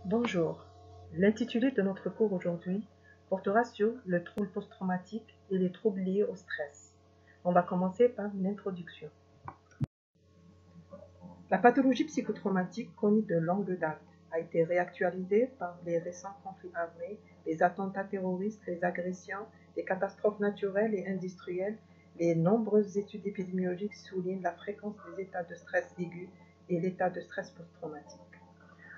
Bonjour, l'intitulé de notre cours aujourd'hui portera sur le trouble post-traumatique et les troubles liés au stress. On va commencer par une introduction. La pathologie psychotraumatique, connue de longue date, a été réactualisée par les récents conflits armés, les attentats terroristes, les agressions, les catastrophes naturelles et industrielles. Les nombreuses études épidémiologiques soulignent la fréquence des états de stress aigu et l'état de stress post-traumatique.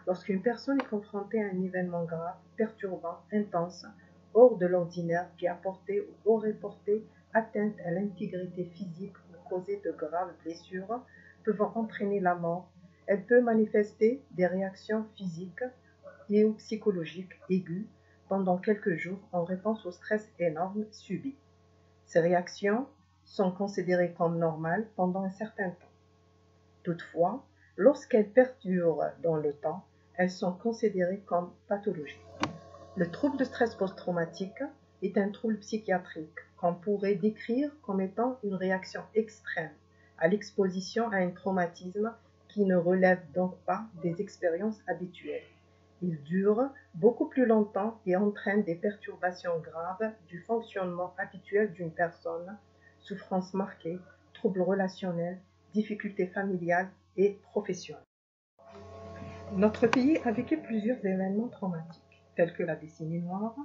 Lorsqu'une personne est confrontée à un événement grave, perturbant, intense, hors de l'ordinaire, qui a porté ou aurait porté atteinte à l'intégrité physique ou causé de graves blessures pouvant entraîner la mort, elle peut manifester des réactions physiques et ou psychologiques aiguës pendant quelques jours en réponse au stress énorme subi. Ces réactions sont considérées comme normales pendant un certain temps. Toutefois, lorsqu'elles perdurent dans le temps, elles sont considérées comme pathologiques. Le trouble de stress post-traumatique est un trouble psychiatrique qu'on pourrait décrire comme étant une réaction extrême à l'exposition à un traumatisme qui ne relève donc pas des expériences habituelles. Il dure beaucoup plus longtemps et entraîne des perturbations graves du fonctionnement habituel d'une personne, souffrances marquées, troubles relationnels, difficultés familiales et professionnelles. Notre pays a vécu plusieurs événements traumatiques, tels que la décennie noire,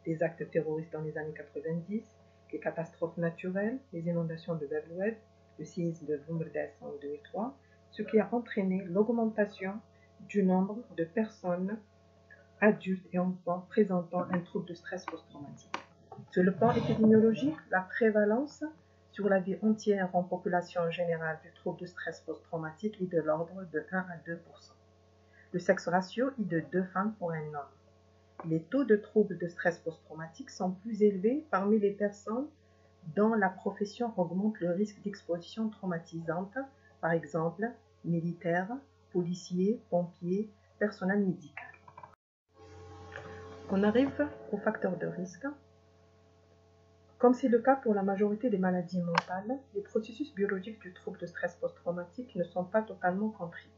des actes terroristes dans les années 90, les catastrophes naturelles, les inondations de Beyrouth, le séisme de Boumerdès en 2003, ce qui a entraîné l'augmentation du nombre de personnes adultes et enfants présentant un trouble de stress post-traumatique. Sur le plan épidémiologique, la prévalence sur la vie entière en population générale du trouble de stress post-traumatique est de l'ordre de 1 à 2%. Le sexe ratio est de 2 femmes pour un homme. Les taux de troubles de stress post-traumatique sont plus élevés parmi les personnes dont la profession augmente le risque d'exposition traumatisante, par exemple militaires, policiers, pompiers, personnel médical. On arrive aux facteurs de risque. Comme c'est le cas pour la majorité des maladies mentales, les processus biologiques du trouble de stress post-traumatique ne sont pas totalement compris.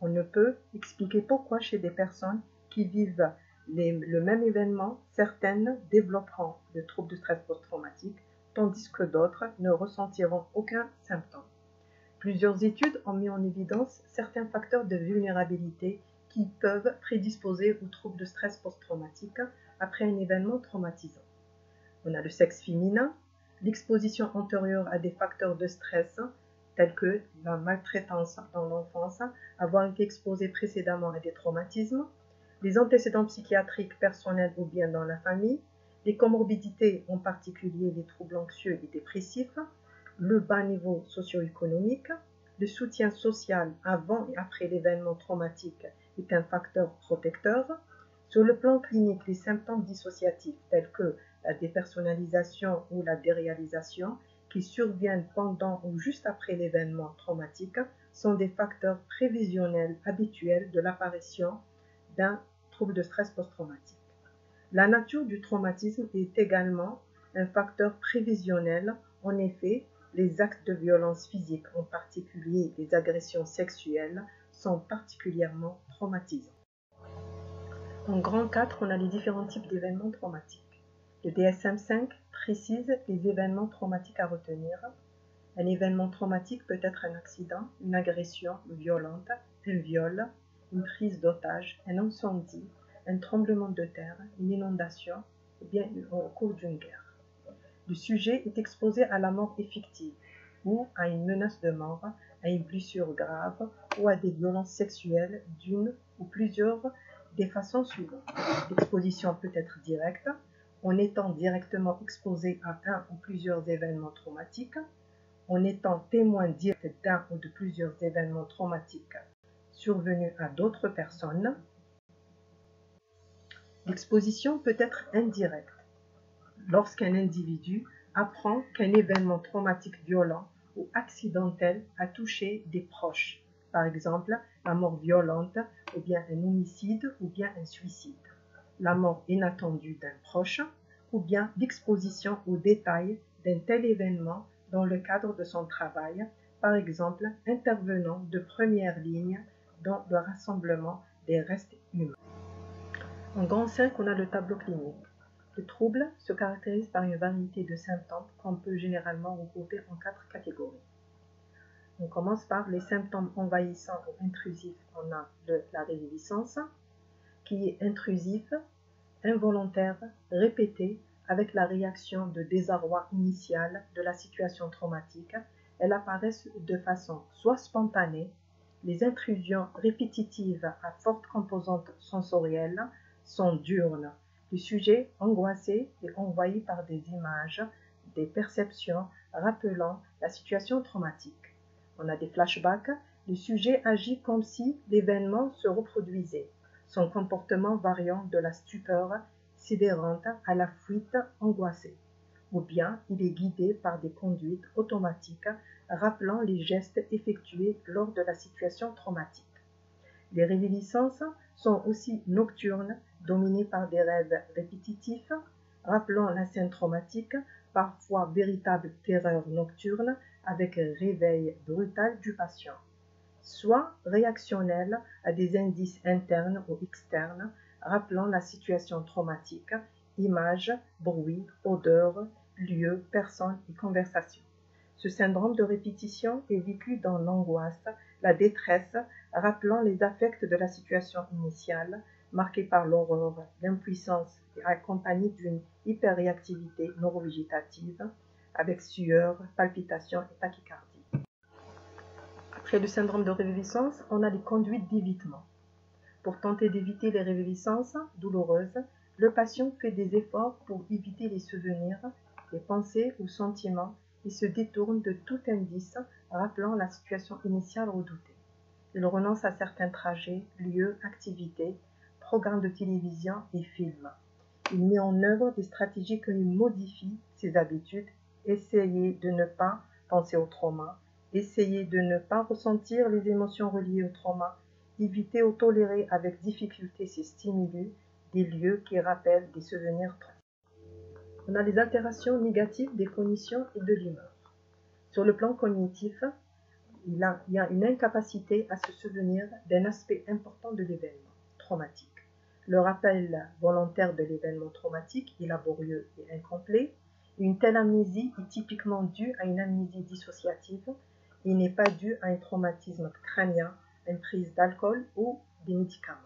On ne peut expliquer pourquoi chez des personnes qui vivent le même événement, certaines développeront le trouble de stress post-traumatique, tandis que d'autres ne ressentiront aucun symptôme. Plusieurs études ont mis en évidence certains facteurs de vulnérabilité qui peuvent prédisposer au trouble de stress post-traumatique après un événement traumatisant. On a le sexe féminin, l'exposition antérieure à des facteurs de stress tels que la maltraitance dans l'enfance, avoir été exposé précédemment à des traumatismes, les antécédents psychiatriques personnels ou bien dans la famille, les comorbidités, en particulier les troubles anxieux et dépressifs, le bas niveau socio-économique, le soutien social avant et après l'événement traumatique est un facteur protecteur. Sur le plan clinique, les symptômes dissociatifs tels que la dépersonnalisation ou la déréalisation qui surviennent pendant ou juste après l'événement traumatique sont des facteurs prévisionnels habituels de l'apparition d'un trouble de stress post-traumatique. La nature du traumatisme est également un facteur prévisionnel. En effet, les actes de violence physique, en particulier les agressions sexuelles, sont particulièrement traumatisants. En grand 4, on a les différents types d'événements traumatiques. Le DSM-5 précise les événements traumatiques à retenir. Un événement traumatique peut être un accident, une agression violente, un viol, une prise d'otage, un incendie, un tremblement de terre, une inondation ou bien au cours d'une guerre. Le sujet est exposé à la mort effective ou à une menace de mort, à une blessure grave ou à des violences sexuelles d'une ou plusieurs des façons suivantes. L'exposition peut être directe, en étant directement exposé à un ou plusieurs événements traumatiques, en étant témoin direct d'un ou de plusieurs événements traumatiques survenus à d'autres personnes. L'exposition peut être indirecte, lorsqu'un individu apprend qu'un événement traumatique violent ou accidentel a touché des proches, par exemple la mort violente ou bien un homicide ou bien un suicide, la mort inattendue d'un proche ou bien l'exposition aux détails d'un tel événement dans le cadre de son travail, par exemple intervenant de première ligne dans le rassemblement des restes humains. En grand 5, on a le tableau clinique. Le trouble se caractérise par une variété de symptômes qu'on peut généralement regrouper en 4 catégories. On commence par les symptômes envahissants ou intrusifs. On a la réviviscence, qui est intrusive, involontaire, répétée, avec la réaction de désarroi initial de la situation traumatique. Elles apparaissent de façon soit spontanée, les intrusions répétitives à forte composante sensorielle sont diurnes. Le sujet angoissé est envahi par des images, des perceptions rappelant la situation traumatique. On a des flashbacks, le sujet agit comme si l'événement se reproduisait, son comportement variant de la stupeur sidérante à la fuite angoissée, ou bien il est guidé par des conduites automatiques rappelant les gestes effectués lors de la situation traumatique. Les réviviscences sont aussi nocturnes, dominées par des rêves répétitifs, rappelant la scène traumatique, parfois véritable terreur nocturne avec réveil brutal du patient, soit réactionnelles à des indices internes ou externes rappelant la situation traumatique, images, bruits, odeurs, lieux, personnes et conversations. Ce syndrome de répétition est vécu dans l'angoisse, la détresse, rappelant les affects de la situation initiale, marquée par l'horreur, l'impuissance et accompagnée d'une hyperréactivité neurovégétative avec sueur, palpitations et tachycardie. Après le syndrome de réviviscence, on a les conduites d'évitement. Pour tenter d'éviter les réviviscences douloureuses, le patient fait des efforts pour éviter les souvenirs, les pensées ou sentiments et se détourne de tout indice rappelant la situation initiale redoutée. Il renonce à certains trajets, lieux, activités, programmes de télévision et films. Il met en œuvre des stratégies qui modifient ses habitudes, essayer de ne pas penser au trauma, essayer de ne pas ressentir les émotions reliées au trauma, éviter ou tolérer avec difficulté ces stimuli, des lieux qui rappellent des souvenirs traumatiques. On a les altérations négatives des cognitions et de l'humeur. Sur le plan cognitif, il y a une incapacité à se souvenir d'un aspect important de l'événement traumatique. Le rappel volontaire de l'événement traumatique est laborieux et incomplet. Une telle amnésie est typiquement due à une amnésie dissociative et n'est pas due à un traumatisme crânien, à une prise d'alcool ou des médicaments.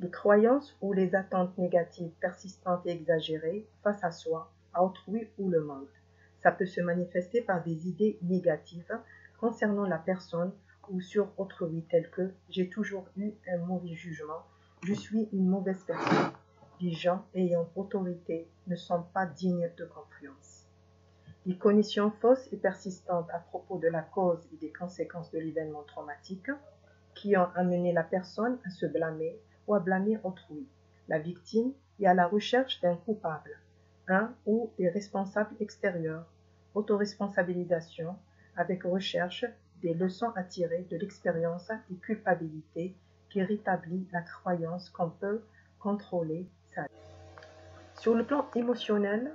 Les croyances ou les attentes négatives persistantes et exagérées face à soi, à autrui ou le monde. Ça peut se manifester par des idées négatives concernant la personne ou sur autrui telles que « j'ai toujours eu un mauvais jugement »,« je suis une mauvaise personne »,« les gens ayant autorité ne sont pas dignes de confiance ». Les cognitions fausses et persistantes à propos de la cause et des conséquences de l'événement traumatique qui ont amené la personne à se blâmer ou à blâmer autrui, la victime et à la recherche d'un coupable, un ou des responsables extérieurs, autoresponsabilisation avec recherche des leçons à tirer de l'expérience et culpabilité qui rétablit la croyance qu'on peut contrôler sa vie. Sur le plan émotionnel,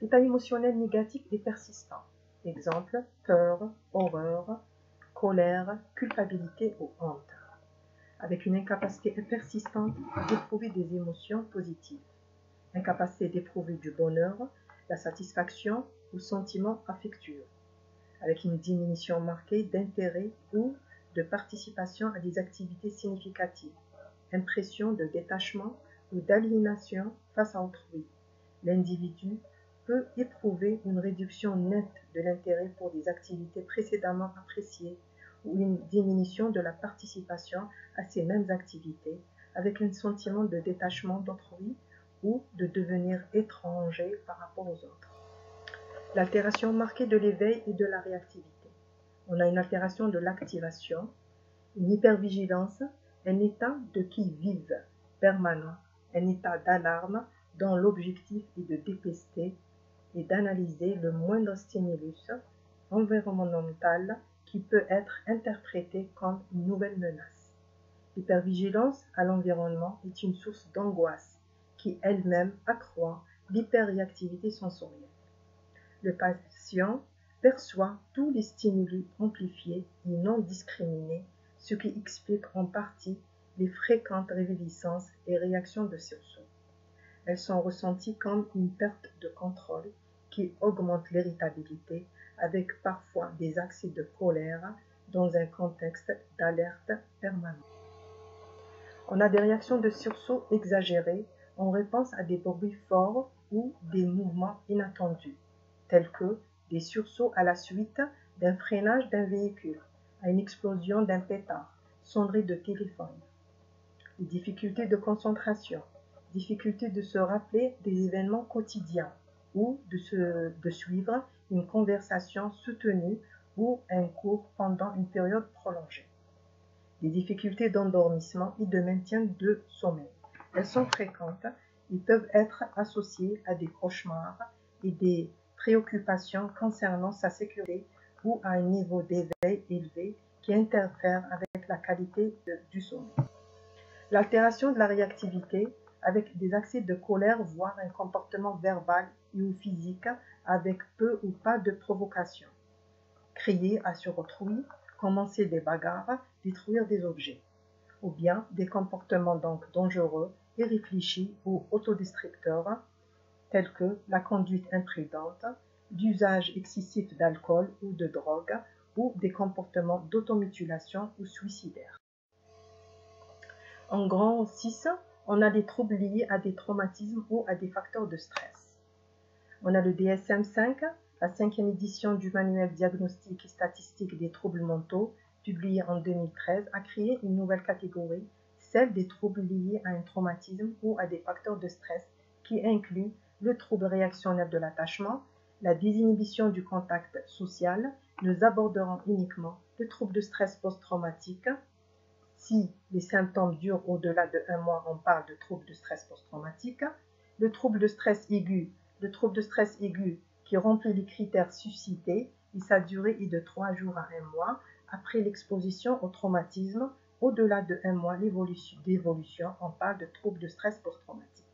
l'état émotionnel négatif est persistant. Exemple, peur, horreur, colère, culpabilité ou honte, avec une incapacité persistante d'éprouver des émotions positives, incapacité d'éprouver du bonheur, la satisfaction ou sentiment affectueux, avec une diminution marquée d'intérêt ou de participation à des activités significatives, impression de détachement ou d'aliénation face à autrui. L'individu peut éprouver une réduction nette de l'intérêt pour des activités précédemment appréciées ou une diminution de la participation à ces mêmes activités, avec un sentiment de détachement d'autrui ou de devenir étranger par rapport aux autres. L'altération marquée de l'éveil et de la réactivité. On a une altération de l'activation, une hypervigilance, un état de qui-vive permanent, un état d'alarme dont l'objectif est de dépester et d'analyser le moindre stimulus environnemental qui peut être interprété comme une nouvelle menace. L'hypervigilance à l'environnement est une source d'angoisse qui elle-même accroît l'hyperréactivité sensorielle. Le patient perçoit tous les stimuli amplifiés et non discriminés, ce qui explique en partie les fréquentes réviviscences et réactions de sursaut. Elles sont ressenties comme une perte de contrôle qui augmente l'irritabilité avec parfois des accès de colère dans un contexte d'alerte permanente. On a des réactions de sursaut exagérées en réponse à des bruits forts ou des mouvements inattendus, tels que des sursauts à la suite d'un freinage d'un véhicule, à une explosion d'un pétard, sonnerie de téléphone. Les difficultés de concentration, difficulté de se rappeler des événements quotidiens ou de suivre une conversation soutenue ou un cours pendant une période prolongée. Les difficultés d'endormissement et de maintien de sommeil. Elles sont fréquentes et peuvent être associées à des cauchemars et des préoccupations concernant sa sécurité ou à un niveau d'éveil élevé qui interfère avec la qualité du sommeil. L'altération de la réactivité avec des accès de colère, voire un comportement verbal ou physique avec peu ou pas de provocation. Crier sur autrui, commencer des bagarres, détruire des objets, ou bien des comportements donc dangereux, irréfléchis ou autodestructeurs, tels que la conduite imprudente, l'usage excessif d'alcool ou de drogue, ou des comportements d'automutilation ou suicidaires. En grand 6, on a des troubles liés à des traumatismes ou à des facteurs de stress. On a le DSM-5, la 5e édition du manuel diagnostique et statistique des troubles mentaux, publié en 2013, a créé une nouvelle catégorie, celle des troubles liés à un traumatisme ou à des facteurs de stress, qui inclut le trouble réactionnel de l'attachement, la désinhibition du contact social. Nous aborderons uniquement le trouble de stress post-traumatique. Si les symptômes durent au-delà de 1 mois, on parle de trouble de stress post-traumatique. Le trouble de stress aigu. Le trouble de stress aigu qui remplit les critères suscités et sa durée est de 3 jours à 1 mois après l'exposition au traumatisme. Au-delà de 1 mois d'évolution, on parle de trouble de stress post-traumatique.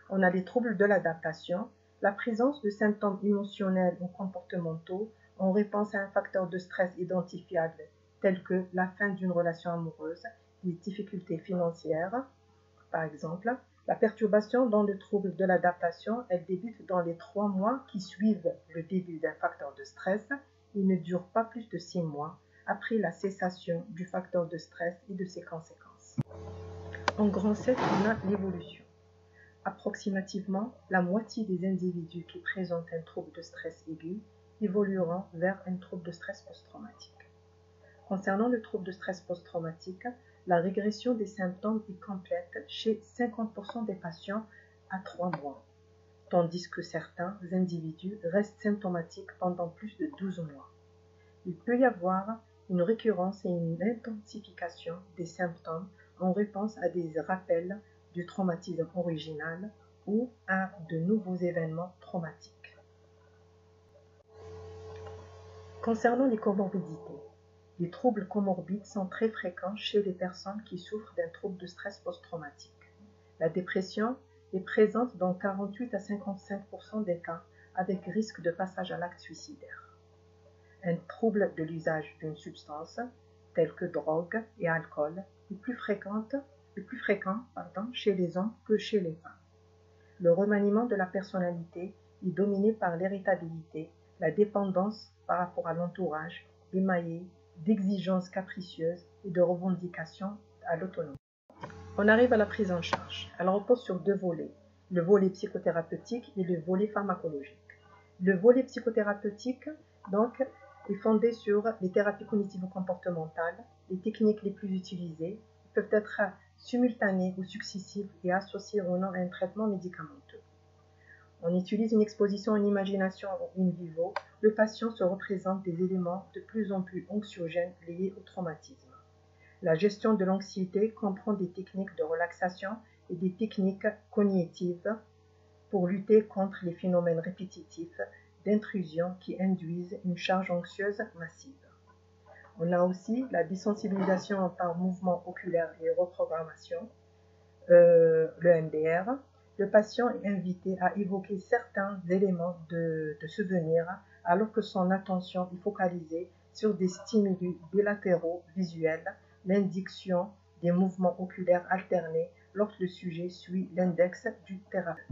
On a les troubles de l'adaptation, la présence de symptômes émotionnels ou comportementaux en réponse à un facteur de stress identifiable tels que la fin d'une relation amoureuse, les difficultés financières, par exemple. La perturbation dans le trouble de l'adaptation, elle débute dans les 3 mois qui suivent le début d'un facteur de stress et ne dure pas plus de 6 mois après la cessation du facteur de stress et de ses conséquences. En grand 7, on a l'évolution. Approximativement, la moitié des individus qui présentent un trouble de stress aigu évolueront vers un trouble de stress post-traumatique. Concernant le trouble de stress post-traumatique, la régression des symptômes est complète chez 50% des patients à 3 mois, tandis que certains individus restent symptomatiques pendant plus de 12 mois. Il peut y avoir une récurrence et une intensification des symptômes en réponse à des rappels du traumatisme original ou à de nouveaux événements traumatiques. Concernant les comorbidités, les troubles comorbides sont très fréquents chez les personnes qui souffrent d'un trouble de stress post-traumatique. La dépression est présente dans 48 à 55% des cas avec risque de passage à l'acte suicidaire. Un trouble de l'usage d'une substance, telle que drogue et alcool, est plus fréquent chez les hommes que chez les femmes. Le remaniement de la personnalité est dominé par l'irritabilité, la dépendance par rapport à l'entourage, émaillé d'exigences capricieuses et de revendications à l'autonomie. On arrive à la prise en charge. Elle repose sur 2 volets, le volet psychothérapeutique et le volet pharmacologique. Le volet psychothérapeutique, donc, est fondé sur les thérapies cognitivo-comportementales. Les techniques les plus utilisées peuvent être simultanées ou successives et associées ou non à un traitement médicamenteux. On utilise une exposition en imagination in vivo. Le patient se représente des éléments de plus en plus anxiogènes liés au traumatisme. La gestion de l'anxiété comprend des techniques de relaxation et des techniques cognitives pour lutter contre les phénomènes répétitifs d'intrusion qui induisent une charge anxieuse massive. On a aussi la désensibilisation par mouvement oculaire et reprogrammation, le MDR. Le patient est invité à évoquer certains éléments de souvenir alors que son attention est focalisée sur des stimuli bilatéraux visuels, l'indication des mouvements oculaires alternés lorsque le sujet suit l'index du thérapeute.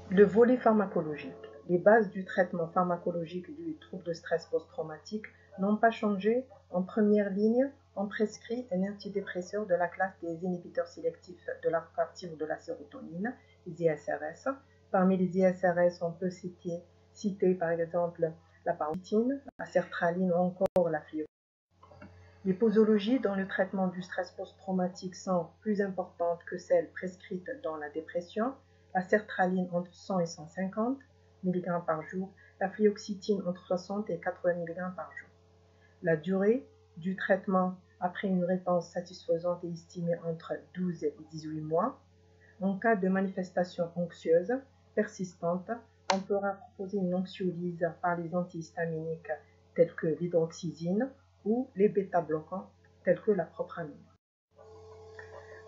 Le volet pharmacologique. Les bases du traitement pharmacologique du trouble de stress post-traumatique n'ont pas changé. En première ligne, on prescrit un antidépresseur de la classe des inhibiteurs sélectifs de la captive de la sérotonine, les ISRS. Parmi les ISRS, on peut citer par exemple la paroxétine, la sertraline ou encore la fluoxétine. Les posologies dans le traitement du stress post-traumatique sont plus importantes que celles prescrites dans la dépression. La sertraline entre 100 et 150 mg par jour, la fluoxétine entre 60 et 80 mg par jour. La durée du traitement après une réponse satisfaisante est estimée entre 12 et 18 mois. En cas de manifestation anxieuse persistante, on pourra proposer une anxiolyse par les antihistaminiques tels que l'hydroxyzine ou les bêta-bloquants tels que la propramine.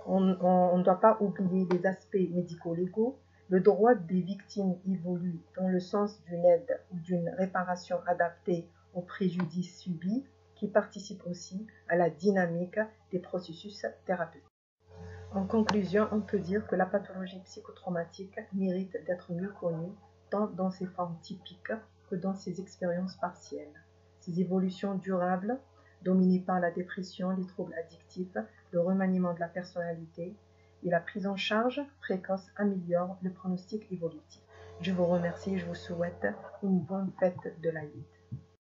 On ne doit pas oublier les aspects médico-légaux. Le droit des victimes évolue dans le sens d'une aide ou d'une réparation adaptée aux préjudices subis qui participe aussi à la dynamique des processus thérapeutiques. En conclusion, on peut dire que la pathologie psychotraumatique mérite d'être mieux connue tant dans ses formes typiques que dans ses expériences partielles. Ses évolutions durables, dominées par la dépression, les troubles addictifs, le remaniement de la personnalité et la prise en charge précoce améliorent le pronostic évolutif. Je vous remercie et je vous souhaite une bonne fête de l'Aïd.